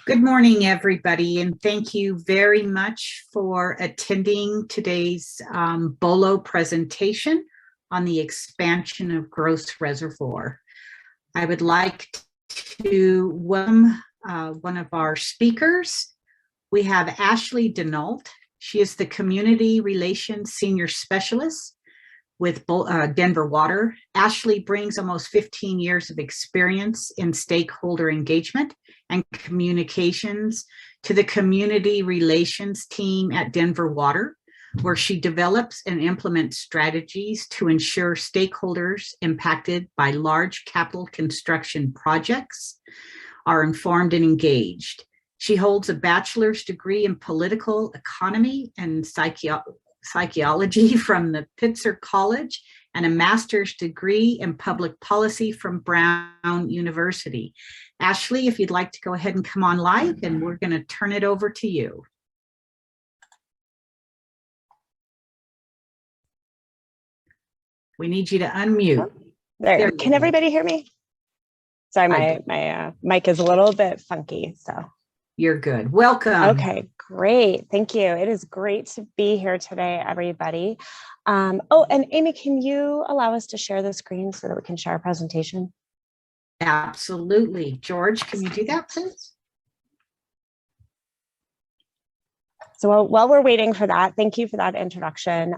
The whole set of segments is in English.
Good morning, everybody, and thank you very much for attending today's BOLO presentation on the expansion of Gross Reservoir. I would like to welcome one of our speakers. We have Ashley Denault. She is the Community Relations Senior Specialist with Denver Water. Ashley brings almost 15 years of experience in stakeholder engagement and communications to the community relations team at Denver Water, where she develops and implements strategies to ensure stakeholders impacted by large capital construction projects are informed and engaged. She holds a bachelor's degree in political economy and psychology from the Pitzer College and a master's degree in public policy from Brown University. Ashley, if you'd like to go ahead and come on live, and we're going to turn it over to you. We need you to unmute. There. Can everybody hear me? Sorry, my mic is a little bit funky, so. You're good. Welcome. Okay, great. Thank you. It is great to be here today, everybody. Oh, and Amy, can you allow us to share the screen so that we can share our presentation? Absolutely. George, can you do that, please? So while we're waiting for that, thank you for that introduction.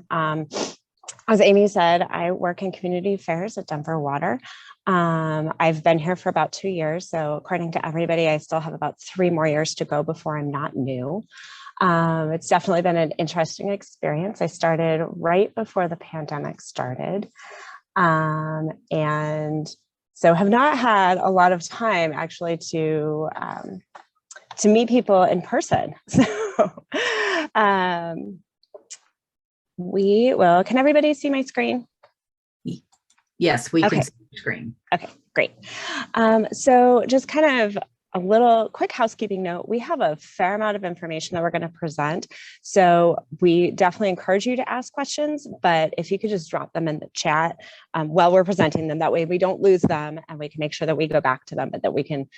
As Amy said, I work in community affairs at Denver Water. I've been here for about 2 years. So according to everybody, I still have about 3 more years to go before I'm not new. It's definitely been an interesting experience. I started right before the pandemic started. And so have not had a lot of time actually to meet people in person. So we will, can everybody see my screen? Yes, we can see the screen. Okay, great. So just kind of a little quick housekeeping note. We have a fair amount of information that we're going to present. So we definitely encourage you to ask questions, but if you could just drop them in the chat while we're presenting them, that way we don't lose them and we can make sure that we go back to them, but that we can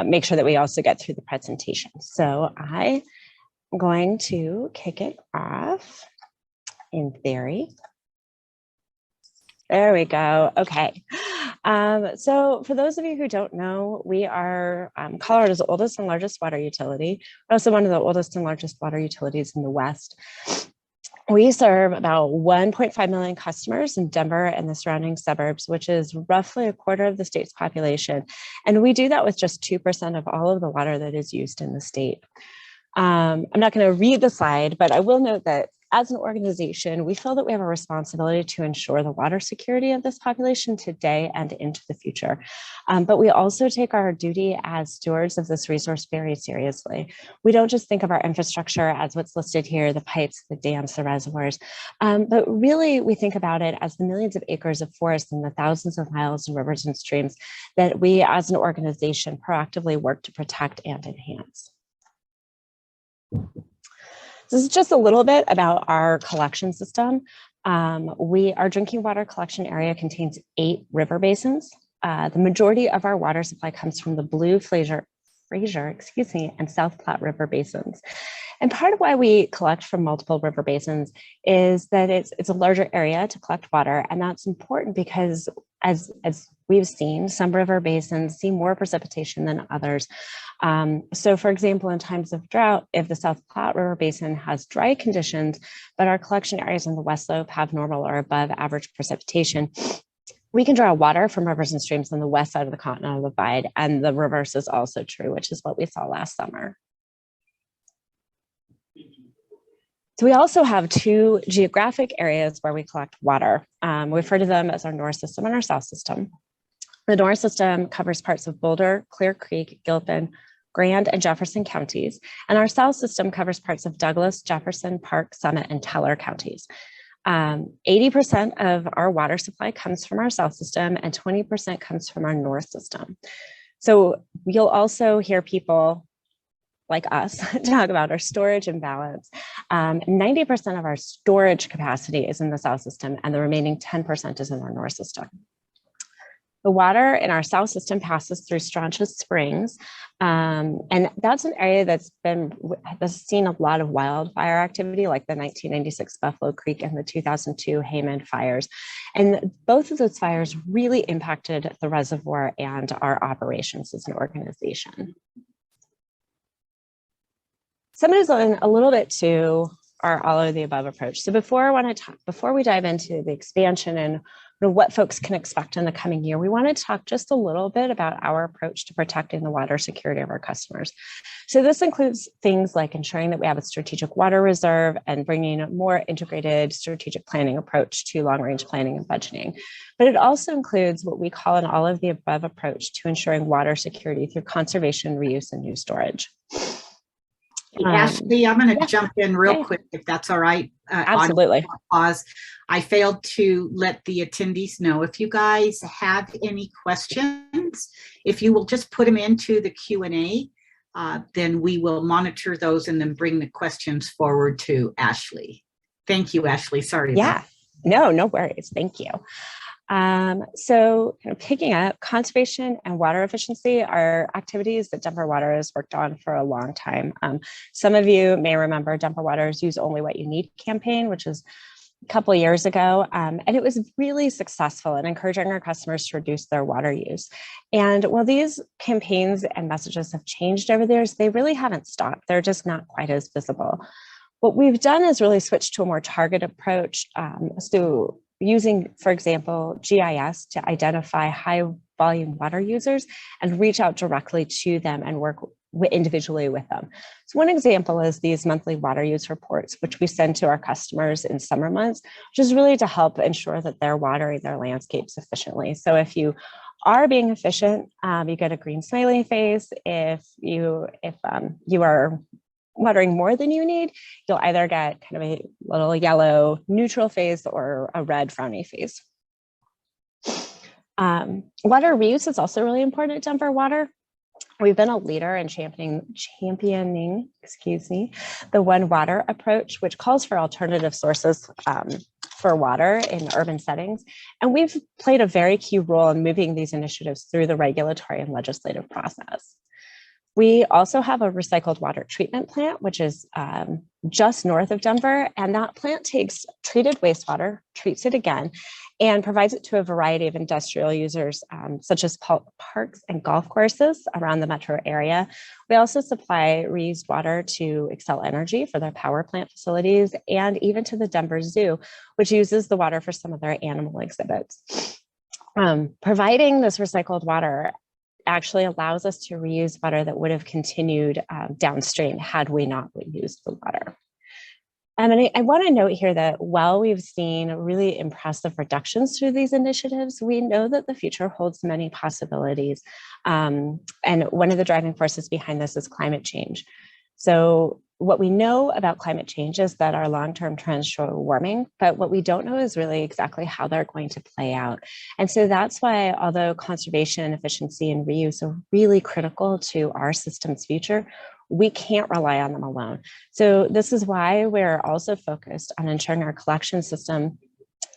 make sure that we also get through the presentation. So I'm going to kick it off in theory. There we go. Okay. So for those of you who don't know, we are Colorado's oldest and largest water utility. We're also one of the oldest and largest water utilities in the West. We serve about 1.5 million customers in Denver and the surrounding suburbs, which is roughly a quarter of the state's population. And we do that with just 2% of all of the water that is used in the state. I'm not going to read the slide, but I will note that as an organization, we feel that we have a responsibility to ensure the water security of this population today and into the future. But we also take our duty as stewards of this resource very seriously. We don't just think of our infrastructure as what's listed here, the pipes, the dams, the reservoirs, but really we think about it as the millions of acres of forest and the thousands of miles of rivers and streams that we as an organization proactively work to protect and enhance. This is just a little bit about our collection system. Our drinking water collection area contains 8 river basins. The majority of our water supply comes from the Blue, Fraser, and South Platte River basins. And part of why we collect from multiple river basins is that it's a larger area to collect water. And that's important because as we've seen, some river basins see more precipitation than others. So for example, in times of drought, if the South Platte River Basin has dry conditions, but our collection areas on the West Slope have normal or above average precipitation, we can draw water from rivers and streams on the west side of the Continental Divide, and the reverse is also true, which is what we saw last summer. So we also have 2 geographic areas where we collect water. We refer to them as our North System and our South System. The North System covers parts of Boulder, Clear Creek, Gilpin, Grand, and Jefferson counties. And our South System covers parts of Douglas, Jefferson, Park, Summit, and Teller counties. 80% of our water supply comes from our South System and 20% comes from our North System. So you'll also hear people like us talk about our storage imbalance. 90% of our storage capacity is in the South System and the remaining 10% is in our North System. The water in our south system passes through Strontius Springs, and that's an area that's seen a lot of wildfire activity, like the 1996 Buffalo Creek and the 2002 Hayman fires. And both of those fires really impacted the reservoir and our operations as an organization. So I'm going to go in a little bit to our all of the above approach. So before we dive into the expansion and what folks can expect in the coming year, we want to talk just a little bit about our approach to protecting the water security of our customers. So this includes things like ensuring that we have a strategic water reserve and bringing a more integrated strategic planning approach to long-range planning and budgeting. But it also includes what we call an all of the above approach to ensuring water security through conservation, reuse, and new storage. Ashley, I'm going to jump in real quick, if that's all right. Absolutely. Pause. I failed to let the attendees know. If you guys have any questions, if you will just put them into the Q&A, then we will monitor those and then bring the questions forward to Ashley. Thank you, Ashley. Sorry. Yeah, no worries. Thank you. So kind of picking up, conservation and water efficiency are activities that Denver Water has worked on for a long time. Some of you may remember Denver Water's Use Only What You Need campaign, which is a couple of years ago, and it was really successful in encouraging our customers to reduce their water use. And while these campaigns and messages have changed over the years, they really haven't stopped. They're just not quite as visible. What we've done is really switch to a more targeted approach. So using, for example, GIS to identify high volume water users and reach out directly to them and work individually with them. So one example is these monthly water use reports, which we send to our customers in summer months, which is really to help ensure that they're watering their landscapes efficiently. So if you are being efficient, you get a green smiley face. If you are watering more than you need, you'll either get kind of a little yellow neutral face or a red frowny face. Water reuse is also really important at Denver Water. We've been a leader in championing, the One Water approach, which calls for alternative sources for water in urban settings. And we've played a very key role in moving these initiatives through the regulatory and legislative process. We also have a recycled water treatment plant, which is just north of Denver. And that plant takes treated wastewater, treats it again, and provides it to a variety of industrial users, such as parks and golf courses around the metro area. We also supply reused water to Excel Energy for their power plant facilities, and even to the Denver Zoo, which uses the water for some of their animal exhibits. Providing this recycled water actually allows us to reuse water that would have continued downstream had we not used the water. And I want to note here that while we've seen really impressive reductions through these initiatives, we know that the future holds many possibilities. And one of the driving forces behind this is climate change. So what we know about climate change is that our long-term trends show warming, but what we don't know is really exactly how they're going to play out. And so that's why, although conservation, efficiency, and reuse are really critical to our system's future, we can't rely on them alone. So this is why we're also focused on ensuring our collection system,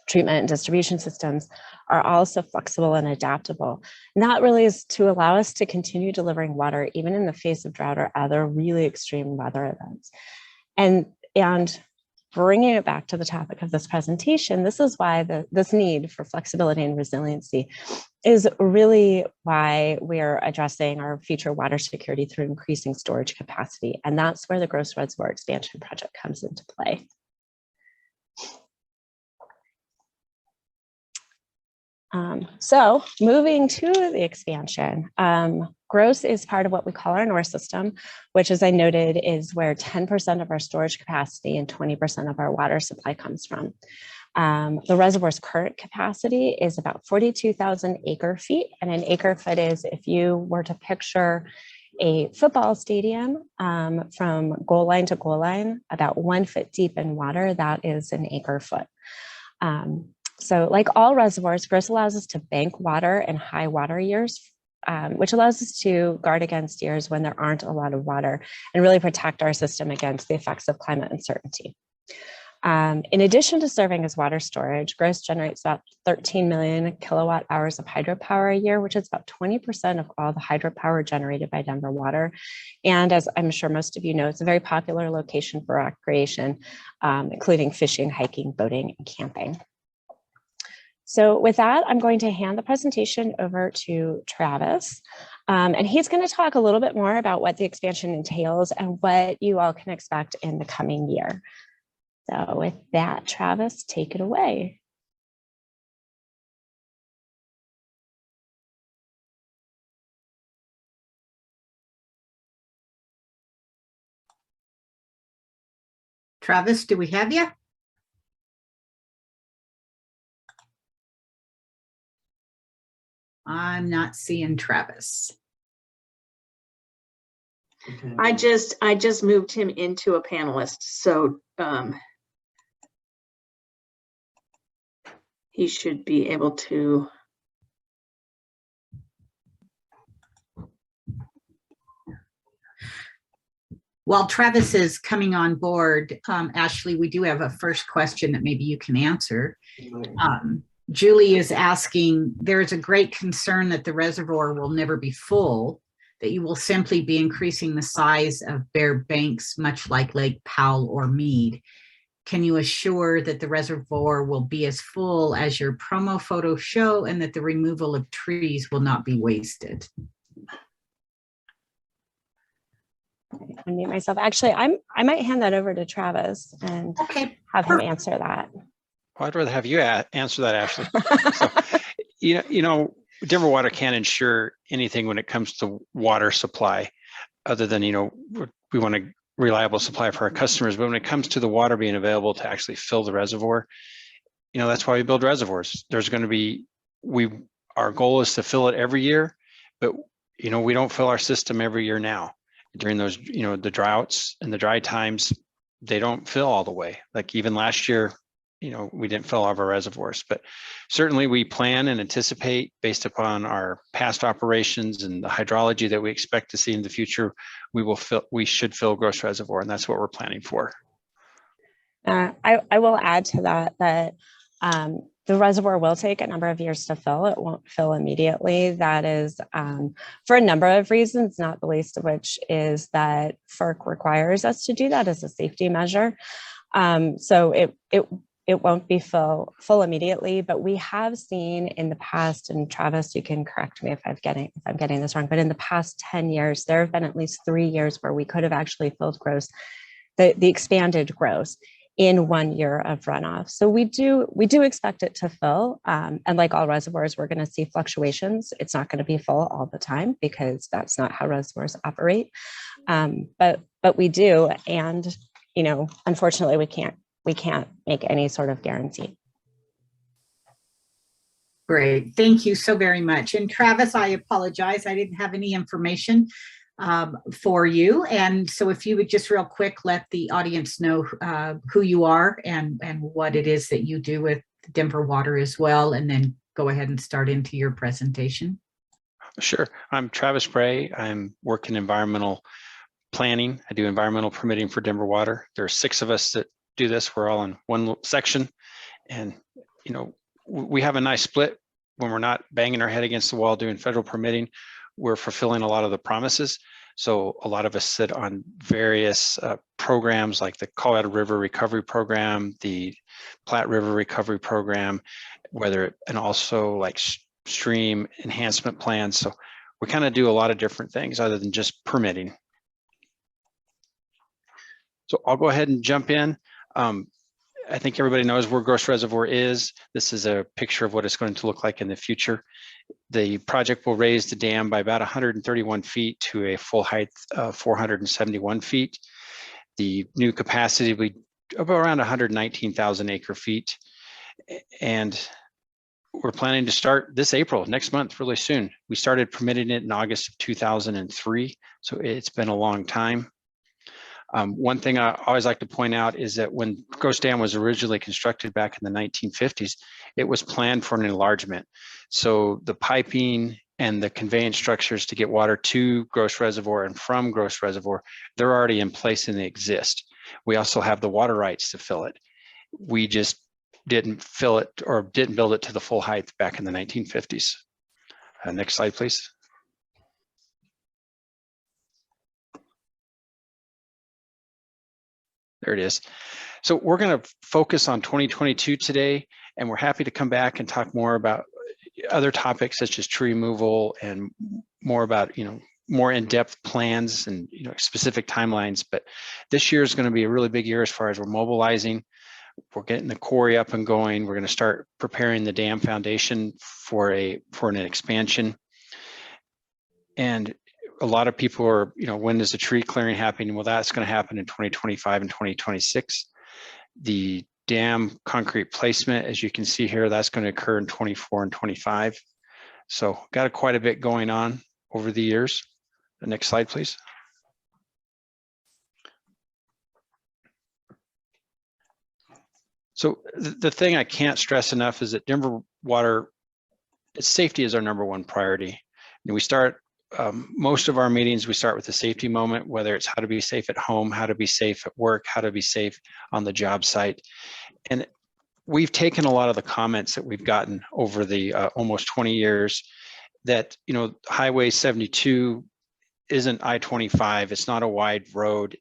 treatment and distribution systems are also flexible and adaptable. And that really is to allow us to continue delivering water even in the face of drought or other really extreme weather events. And bringing it back to the topic of this presentation, this is why this need for flexibility and resiliency is really why we're addressing our future water security through increasing storage capacity. And that's where the Gross Reservoir Expansion Project comes into play. So moving to the expansion, Gross is part of what we call our North system, which, as I noted, is where 10% of our storage capacity and 20% of our water supply comes from. The reservoir's current capacity is about 42,000 acre feet, and an acre foot is, if you were to picture a football stadium from goal line to goal line, about 1 foot deep in water, that is an acre foot. So like all reservoirs, Gross allows us to bank water in high water years, which allows us to guard against years when there aren't a lot of water and really protect our system against the effects of climate uncertainty. In addition to serving as water storage, Gross generates about 13 million kilowatt hours of hydropower a year, which is about 20% of all the hydropower generated by Denver Water. And as I'm sure most of you know, it's a very popular location for recreation, including fishing, hiking, boating, and camping. So with that, I'm going to hand the presentation over to Travis. And he's going to talk a little bit more about what the expansion entails and what you all can expect in the coming year. So with that, Travis, take it away. Travis, do we have you? I'm not seeing Travis. I just moved him into a panelist, so he should be able to. While Travis is coming on board, Ashley, we do have a first question that maybe you can answer. Julie is asking, there is a great concern that the reservoir will never be full, that you will simply be increasing the size of bare banks, much like Lake Powell or Mead. Can you assure that the reservoir will be as full as your promo photos show and that the removal of trees will not be wasted? Unmute myself. Actually, I might hand that over to Travis and have him answer that. Well, I'd rather have you answer that, Ashley. So, you know, Denver Water can't ensure anything when it comes to water supply, other than, you know, we want a reliable supply for our customers. But when it comes to the water being available to actually fill the reservoir, you know, that's why we build reservoirs. There's going to be, our goal is to fill it every year, but, you know, we don't fill our system every year now. During those, you know, the droughts and the dry times, they don't fill all the way. Like even last year, you know, we didn't fill all of our reservoirs, but certainly we plan and anticipate based upon our past operations and the hydrology that we expect to see in the future, we should fill Gross Reservoir, and that's what we're planning for. I will add to that the reservoir will take a number of years to fill. It won't fill immediately. That is for a number of reasons, not the least of which is that FERC requires us to do that as a safety measure. So it won't be full immediately, but we have seen in the past, and Travis, you can correct me if I'm getting this wrong, but in the past 10 years, there have been at least 3 years where we could have actually filled Gross, the expanded Gross, in 1 year of runoff. So we do expect it to fill. And like all reservoirs, we're going to see fluctuations. It's not going to be full all the time because that's not how reservoirs operate. But we do, and you know, unfortunately, we can't make any sort of guarantee. Great, thank you so very much. And Travis, I apologize, I didn't have any information for you. And so if you would just real quick, let the audience know who you are and what it is that you do with Denver Water as well, and then go ahead and start into your presentation. Sure, I'm Travis Bray. I'm working environmental planning. I do environmental permitting for Denver Water. There are 6 of us that do this. We're all in one section, and you know, we have a nice split. When we're not banging our head against the wall doing federal permitting, we're fulfilling a lot of the promises. So a lot of us sit on various programs like the Colorado River Recovery Program, the Platte River Recovery Program, and also like stream enhancement plans. So we kind of do a lot of different things other than just permitting. So I'll go ahead and jump in. I think everybody knows where Gross Reservoir is. This is a picture of what it's going to look like in the future. The project will raise the dam by about 131 feet to a full height of 471 feet. The new capacity will be around 119,000 acre feet. And we're planning to start this April, next month, really soon. We started permitting it in August of 2003, so it's been a long time. One thing I always like to point out is that when Gross Dam was originally constructed back in the 1950s, it was planned for an enlargement. So the piping and the conveyance structures to get water to Gross Reservoir and from Gross Reservoir, they're already in place and they exist. We also have the water rights to fill it. We just didn't fill it or didn't build it to the full height back in the 1950s. Next slide, please. There it is. So we're going to focus on 2022 today, and we're happy to come back and talk more about other topics such as tree removal and more about, more in-depth plans and, specific timelines. But this year is going to be a really big year as far as we're mobilizing. We're getting the quarry up and going. We're going to start preparing the dam foundation for an expansion. And a lot of people are, when is the tree clearing happening? Well, that's going to happen in 2025 and 2026. The dam concrete placement, as you can see here, that's going to occur in 24 and 25. So got quite a bit going on over the years. The next slide, please. So the thing I can't stress enough is that Denver Water, safety is our #1 priority. And we start most of our meetings, we start with the safety moment, whether it's how to be safe at home, how to be safe at work, how to be safe on the job site. And we've taken a lot of the comments that we've gotten over the almost 20 years that, Highway 72 isn't I-25. It's not a wide road.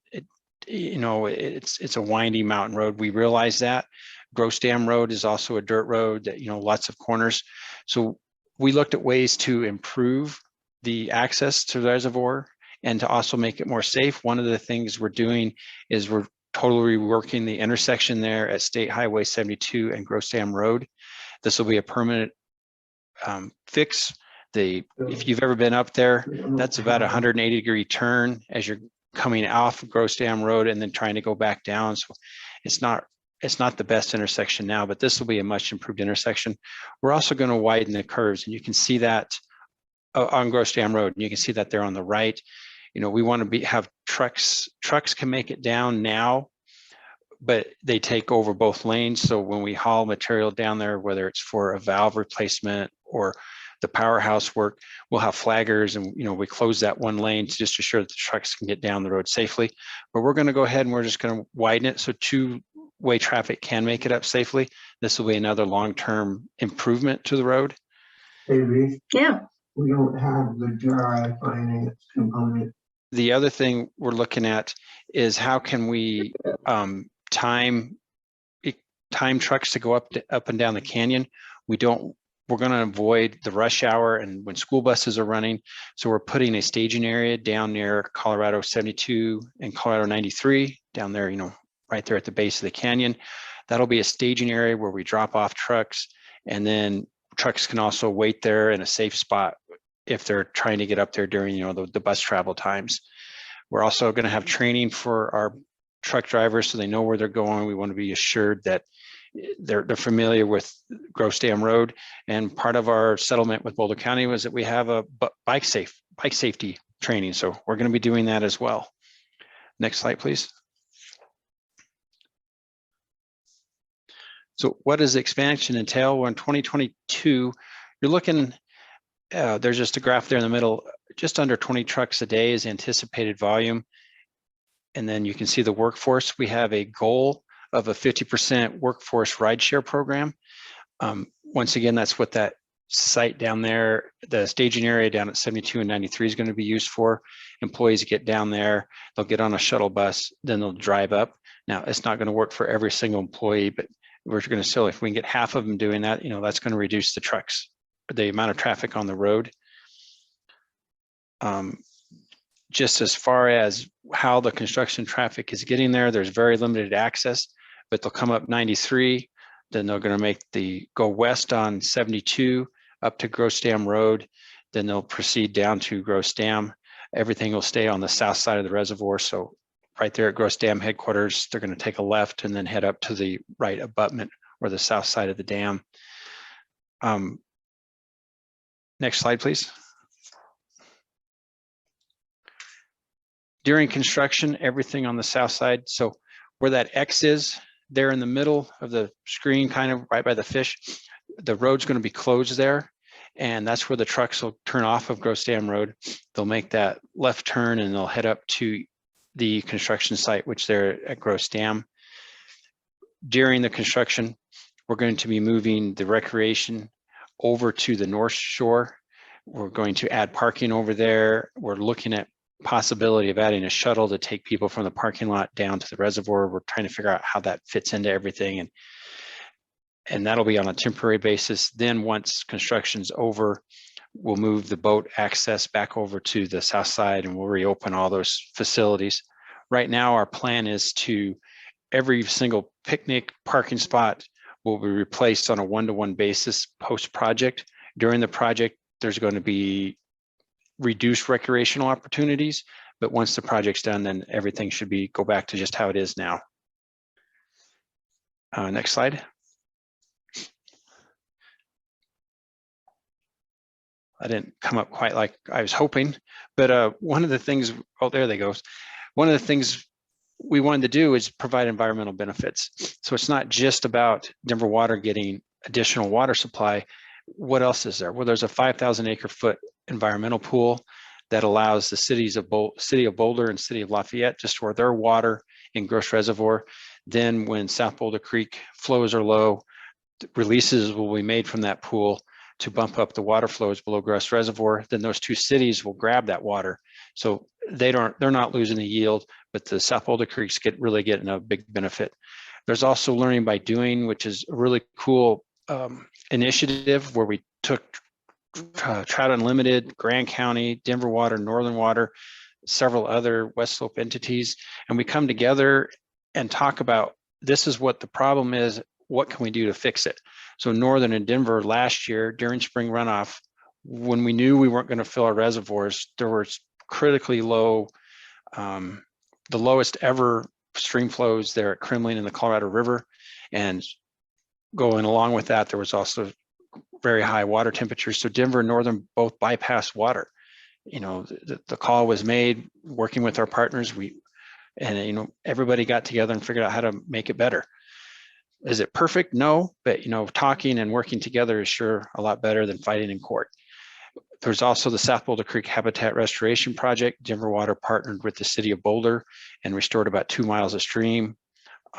It's a windy mountain road. We realize that. Gross Dam Road is also a dirt road that, lots of corners. So we looked at ways to improve the access to the reservoir and to also make it more safe. One of the things we're doing is we're totally reworking the intersection there at State Highway 72 and Gross Dam Road. This will be a permanent fix. If you've ever been up there, that's about a 180-degree turn as you're coming off Gross Dam Road and then trying to go back down. So it's not the best intersection now, but this will be a much improved intersection. We're also going to widen the curves, and you can see that on Gross Dam Road, and you can see that there on the right. We want to have trucks can make it down now, but they take over both lanes. So when we haul material down there, whether it's for a valve replacement or the powerhouse work, we'll have flaggers, and we close that one lane to just assure that the trucks can get down the road safely. But we're going to go ahead and we're just going to widen it so two-way traffic can make it up safely. This will be another long-term improvement to the road. Hey, Reese, Yeah. we don't have the dry finance component. The other thing we're looking at is how can we time trucks to go up and down the canyon. We're going to avoid the rush hour and when school buses are running. So we're putting a staging area down near Colorado 72 and Colorado 93 down there, right there at the base of the canyon. That'll be a staging area where we drop off trucks, and then trucks can also wait there in a safe spot if they're trying to get up there during, the bus travel times. We're also going to have training for our truck drivers so they know where they're going. We want to be assured that they're familiar with Gross Dam Road. And part of our settlement with Boulder County was that we have a bike safety training. So we're going to be doing that as well. Next slide, please. So what does expansion entail? Well, in 2022, you're looking, there's just a graph there in the middle, just under 20 trucks a day is anticipated volume. And then you can see the workforce. We have a goal of a 50% workforce rideshare program. Once again, that's what that site down there, the staging area down at 72 and 93 is going to be used for. Employees get down there, they'll get on a shuttle bus, then they'll drive up. Now, it's not going to work for every single employee, but we're going to still, if we can get half of them doing that, that's going to reduce the amount of traffic on the road. Just as far as how the construction traffic is getting there, there's very limited access, but they'll come up 93, then they're going to go west on 72 up to Gross Dam Road, then they'll proceed down to Gross Dam. Everything will stay on the south side of the reservoir. So right there at Gross Dam headquarters, they're going to take a left and then head up to the right abutment or the south side of the dam. Next slide, please. During construction, everything on the south side. So where that X is, there in the middle of the screen, kind of right by the fish, the road's going to be closed there. And that's where the trucks will turn off of Gross Dam Road. They'll make that left turn and they'll head up to the construction site, which they're at Gross Dam. during the construction, we're going to be moving the recreation over to the North Shore. We're going to add parking over there. We're looking at possibility of adding a shuttle to take people from the parking lot down to the reservoir. We're trying to figure out how that fits into everything, and that'll be on a temporary basis. Then once construction's over, we'll move the boat access back over to the south side and we'll reopen all those facilities. Right now, our plan is to every single picnic parking spot will be replaced on a one-to-one basis post-project. During the project, there's going to be reduced recreational opportunities, but once the project's done, then everything should go back to just how it is now. Next slide. I didn't come up quite like I was hoping, but one of the things, oh, there they go. One of the things we wanted to do is provide environmental benefits. So it's not just about Denver Water getting additional water supply. What else is there? Well, there's a 5,000 acre foot environmental pool that allows the city of Boulder and city of Lafayette to store their water in Gross Reservoir. Then when South Boulder Creek flows are low, releases will be made from that pool to bump up the water flows below Gross Reservoir. Then those two cities will grab that water. So they're not losing the yield, but the South Boulder Creeks really getting a big benefit. There's also learning by doing, which is a really cool initiative where we took Trout Unlimited, Grand County, Denver Water, Northern Water, several other West Slope entities, and we come together and talk about this is what the problem is, what can we do to fix it? So Northern and Denver last year during spring runoff, when we knew we weren't going to fill our reservoirs, there was critically low, the lowest ever stream flows there at Kremling in the Colorado River. And going along with that, there was also very high water temperatures. So Denver and Northern both bypassed water. You know, the call was made working with our partners. Everybody got together and figured out how to make it better. Is it perfect? No, but talking and working together is sure a lot better than fighting in court. There's also the South Boulder Creek Habitat Restoration Project. Denver Water partnered with the city of Boulder and restored about 2 miles of stream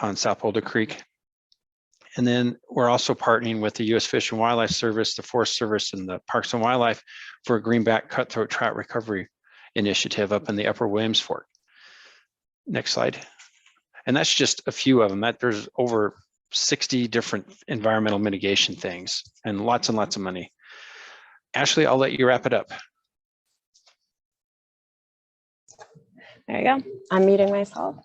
on South Boulder Creek. And then we're also partnering with the U.S. Fish and Wildlife Service, the Forest Service, and the Parks and Wildlife for a greenback cutthroat trout recovery initiative up in the Upper Williams Fork. Next slide. And that's just a few of them. There's over 60 different environmental mitigation things and lots of money. Ashley, I'll let you wrap it up. There you go. I'm muting myself.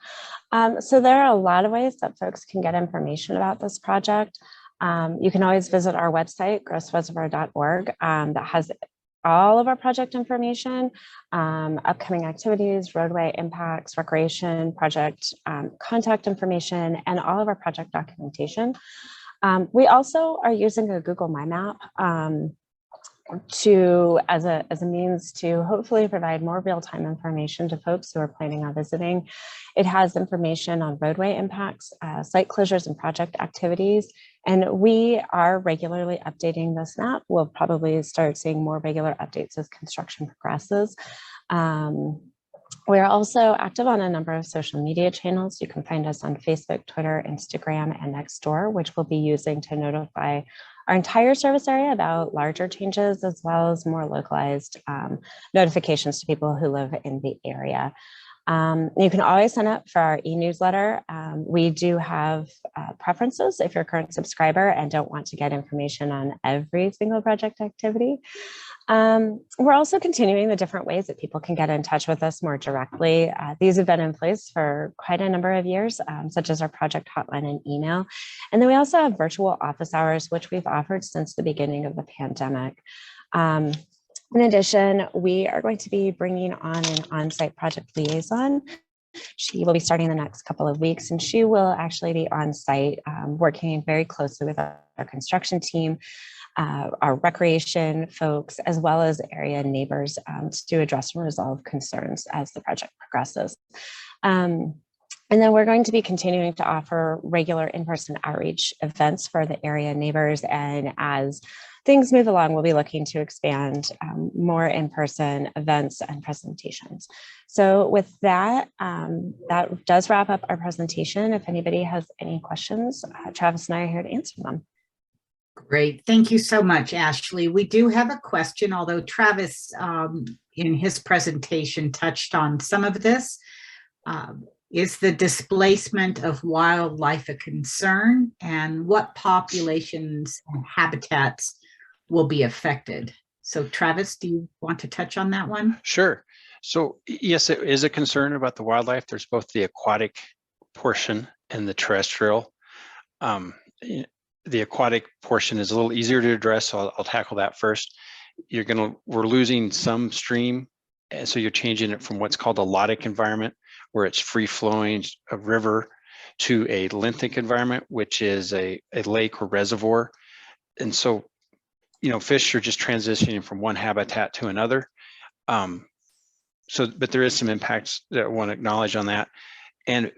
So there are a lot of ways that folks can get information about this project. You can always visit our website, grossreservoir.org, that has all of our project information, upcoming activities, roadway impacts, recreation, project contact information, and all of our project documentation. We also are using a Google My Map as a means to hopefully provide more real-time information to folks who are planning on visiting. It has information on roadway impacts, site closures, and project activities. And we are regularly updating this map. We'll probably start seeing more regular updates as construction progresses. We're also active on a number of social media channels. You can find us on Facebook, Twitter, Instagram, and Nextdoor, which we'll be using to notify our entire service area about larger changes, as well as more localized notifications to people who live in the area. You can always sign up for our e-newsletter. We do have preferences if you're a current subscriber and don't want to get information on every single project activity. We're also continuing the different ways that people can get in touch with us more directly. These have been in place for quite a number of years, such as our project hotline and email. And then we also have virtual office hours, which we've offered since the beginning of the pandemic. In addition, we are going to be bringing on an on-site project liaison. She will be starting the next couple of weeks, and she will actually be on site working very closely with our construction team, our recreation folks, as well as area neighbors to address and resolve concerns as the project progresses. And then we're going to be continuing to offer regular in-person outreach events for the area neighbors. And as things move along, we'll be looking to expand more in-person events and presentations. So with that, that does wrap up our presentation. If anybody has any questions, Travis and I are here to answer them. Great. Thank you so much, Ashley. We do have a question, although Travis, in his presentation, touched on some of this. Is the displacement of wildlife a concern, and what populations and habitats will be affected? So Travis, do you want to touch on that one? Sure. So yes, it is a concern about the wildlife. There's both the aquatic portion and the terrestrial. The aquatic portion is a little easier to address, so I'll tackle that first. We're losing some stream, and so you're changing it from what's called a lotic environment, where it's free flowing, a river, to a linthic environment, which is a lake or reservoir. And so, fish are just transitioning from one habitat to another. But there is some impacts that I want to acknowledge on that. And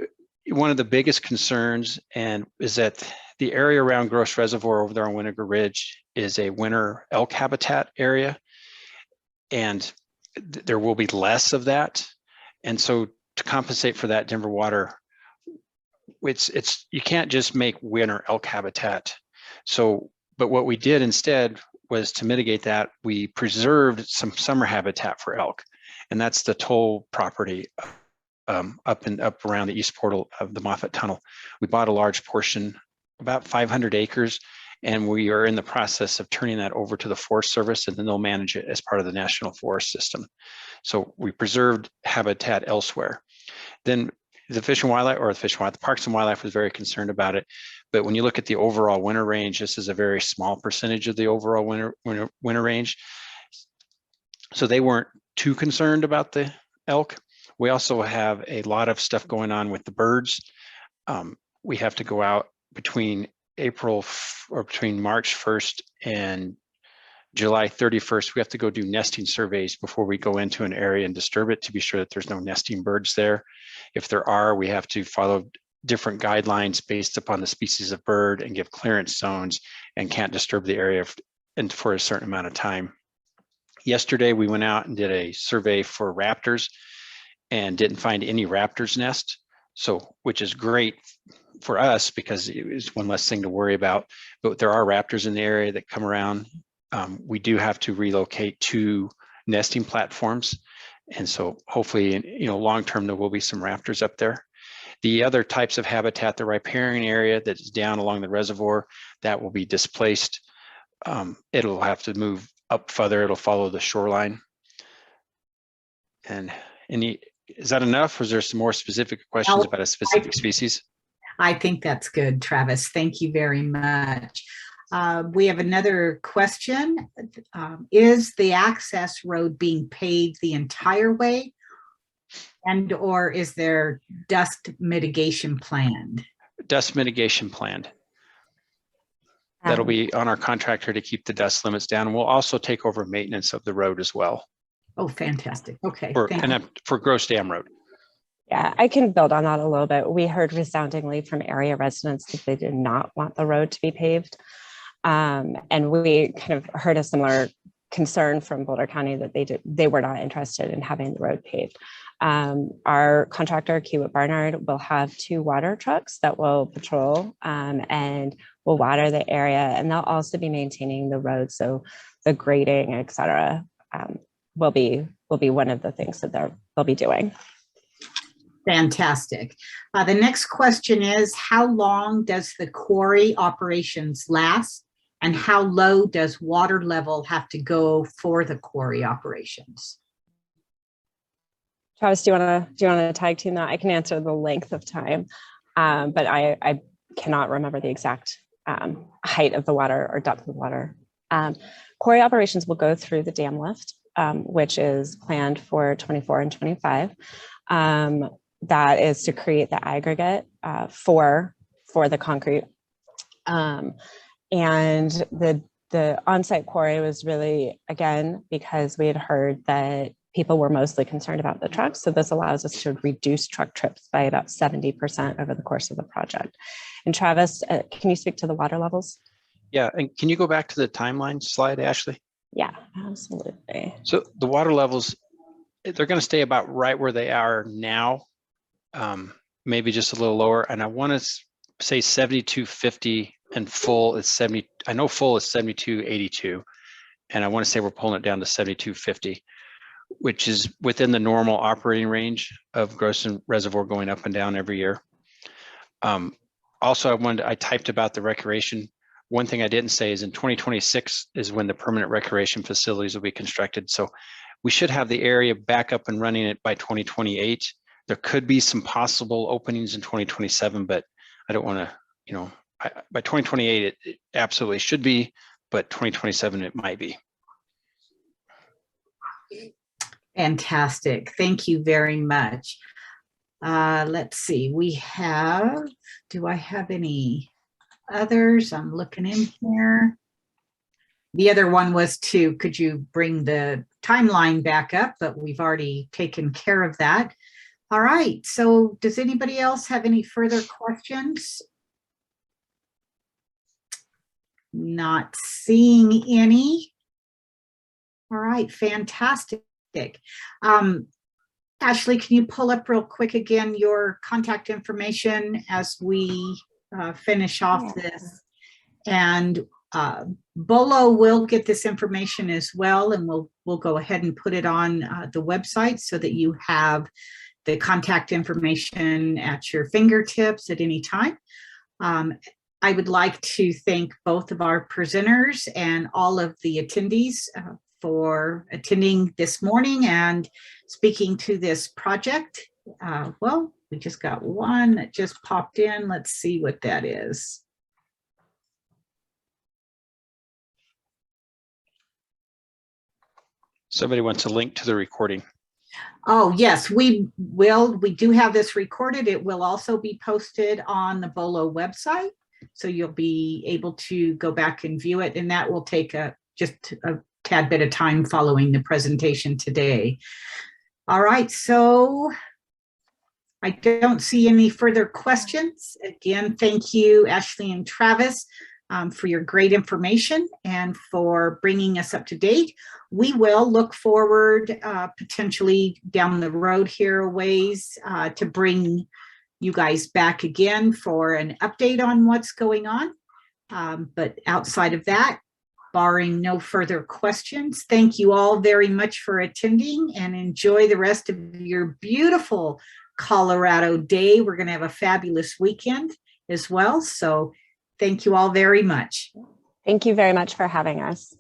one of the biggest concerns is that the area around Gross Reservoir over there on Winnegar Ridge is a winter elk habitat area, and there will be less of that. And so to compensate for that, Denver Water, you can't just make winter elk habitat. But what we did instead was to mitigate that, we preserved some summer habitat for elk, and that's the toll property up around the east portal of the Moffett Tunnel. We bought a large portion, about 500 acres, and we are in the process of turning that over to the Forest Service, and then they'll manage it as part of the National Forest System. So we preserved habitat elsewhere. Then the Fish and Wildlife, the Parks and Wildlife was very concerned about it. But when you look at the overall winter range, this is a very small percentage of the overall winter range. So they weren't too concerned about the elk. We also have a lot of stuff going on with the birds. We have to go out between March 1st and July 31st. We have to go do nesting surveys before we go into an area and disturb it to be sure that there's no nesting birds there. If there are, we have to follow different guidelines based upon the species of bird and give clearance zones and can't disturb the area for a certain amount of time. Yesterday, we went out and did a survey for raptors and didn't find any raptors nest, which is great for us because it was one less thing to worry about. But there are raptors in the area that come around. We do have to relocate 2 nesting platforms, and so hopefully, long term there will be some raptors up there. The other types of habitat, the riparian area that is down along the reservoir, that will be displaced. It'll have to move up further. It'll follow the shoreline. And is that enough, or is there some more specific questions about a specific species? I think that's good, Travis. Thank you very much. We have another question. Is the access road being paved the entire way, or is there dust mitigation planned? Dust mitigation planned. That'll be on our contractor to keep the dust limits down. We'll also take over maintenance of the road as well. Oh, fantastic. Okay. For Gross Dam Road. Yeah, I can build on that a little bit. We heard resoundingly from area residents that they did not want the road to be paved. And we kind of heard a similar concern from Boulder County that they were not interested in having the road paved. Our contractor, Kiewit Barnard, will have 2 water trucks that will patrol and will water the area, and they'll also be maintaining the road. So the grading, et cetera, will be one of the things that they'll be doing. Fantastic. The next question is, how long does the quarry operations last, and how low does water level have to go for the quarry operations? Travis, do you want to tag team that? I can answer the length of time, but I cannot remember the exact height of the water or depth of the water. Quarry operations will go through the dam lift, which is planned for 24 and 25. That is to create the aggregate for the concrete. And the on-site quarry was really, again, because we had heard that people were mostly concerned about the trucks. So this allows us to reduce truck trips by about 70% over the course of the project. And Travis, can you speak to the water levels? Yeah, and can you go back to the timeline slide, Ashley? Yeah, absolutely. So the water levels, they're going to stay about right where they are now, maybe just a little lower. And I want to say 7250 and full is 70. I know full is 7282. And I want to say we're pulling it down to 7250, which is within the normal operating range of gross and reservoir going up and down every year. Also, I typed about the recreation. One thing I didn't say is in 2026 is when the permanent recreation facilities will be constructed. So we should have the area back up and running it by 2028. There could be some possible openings in 2027, but I don't want to, by 2028, it absolutely should be, but 2027, it might be. Fantastic. Thank you very much. Let's see, do I have any others? I'm looking in here. The other one was could you bring the timeline back up, but we've already taken care of that. All right, so does anybody else have any further questions? Not seeing any. All right, fantastic. Ashley, can you pull up real quick again your contact information as we finish off this? And Bolo will get this information as well, and we'll go ahead and put it on the website so that you have the contact information at your fingertips at any time. I would like to thank both of our presenters and all of the attendees for attending this morning and speaking to this project. Well, we just got one that just popped in. Let's see what that is. Somebody wants a link to the recording. Oh, yes, we will. We do have this recorded. It will also be posted on the Bolo website. So you'll be able to go back and view it. And that will take just a tad bit of time following the presentation today. All right, so I don't see any further questions. Again, thank you, Ashley and Travis, for your great information and for bringing us up to date. We will look forward potentially down the road here a ways to bring you guys back again for an update on what's going on. But outside of that, barring no further questions, thank you all very much for attending and enjoy the rest of your beautiful Colorado day. We're going to have a fabulous weekend as well. So thank you all very much. Thank you very much for having us.